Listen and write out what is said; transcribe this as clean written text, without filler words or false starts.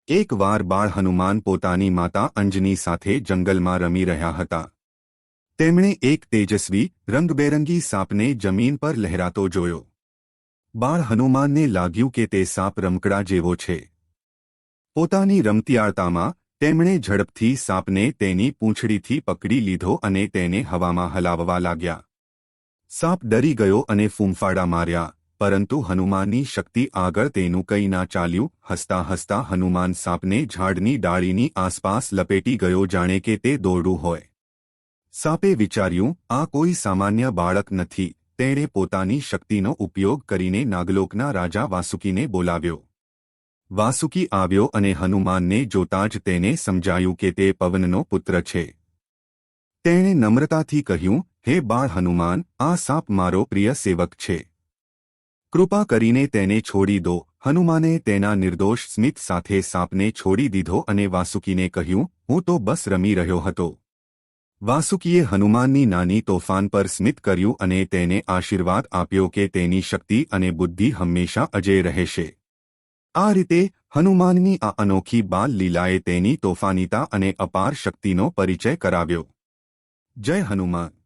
એકવાર બાળ હનુમાન પોતાની માતા અંજની સાથે જંગલમાં રમી રહ્યા હતા. તેમણે એક તેજસ્વી રંગબેરંગી સાપને જમીન પર લહેરાતો જોયો. બાળ હનુમાનને લાગ્યું કે તે સાપ રમકડા જેવો છે. પોતાની રમતિયાળતામાં તેમણે ઝડપથી સાપને તેની પૂંછડીથી પકડી લીધો અને તેને હવામાં હલાવવા લાગ્યા. સાપ ડરી ગયો અને ફૂંફાડા માર્યા, પરંતુ હનુમાનની શક્તિ આગળ તેનું કંઈ ના ચાલ્યું. હસતા હસતા હનુમાન સાપને ઝાડની ડાળીની આસપાસ લપેટી ગયો, જાણે કે તે દોરડું હોય. સાપે વિચાર્યું, આ કોઈ સામાન્ય બાળક નથી. તેણે પોતાની શક્તિનો ઉપયોગ કરીને નાગલોકના રાજા વાસુકીને બોલાવ્યો. વાસુકી આવ્યો અને હનુમાનને જોતાં જ તેને સમજાયું કે તે પવનનો પુત્ર છે. તેણે નમ્રતાથી કહ્યું, હે બાળ હનુમાન, આ સાપ મારો પ્રિય સેવક છે. કૃપા કરીને તેને છોડી દો. હનુમાને તેના નિર્દોષ સ્મિત સાથે સાપને છોડી દીધો અને વાસુકીને કહ્યું, હું તો બસ રમી રહ્યો હતો. વાસુકીએ હનુમાનની નાની તોફાન પર સ્મિત કર્યું અને તેને આશીર્વાદ આપ્યો કે તેની શક્તિ અને બુદ્ધિ હંમેશા અજેય રહેશે. આ રીતે હનુમાનની આ અનોખી બાલ લીલાએ તેની તોફાનીતા અને અપાર શક્તિનો પરિચય કરાવ્યો. જય હનુમાન.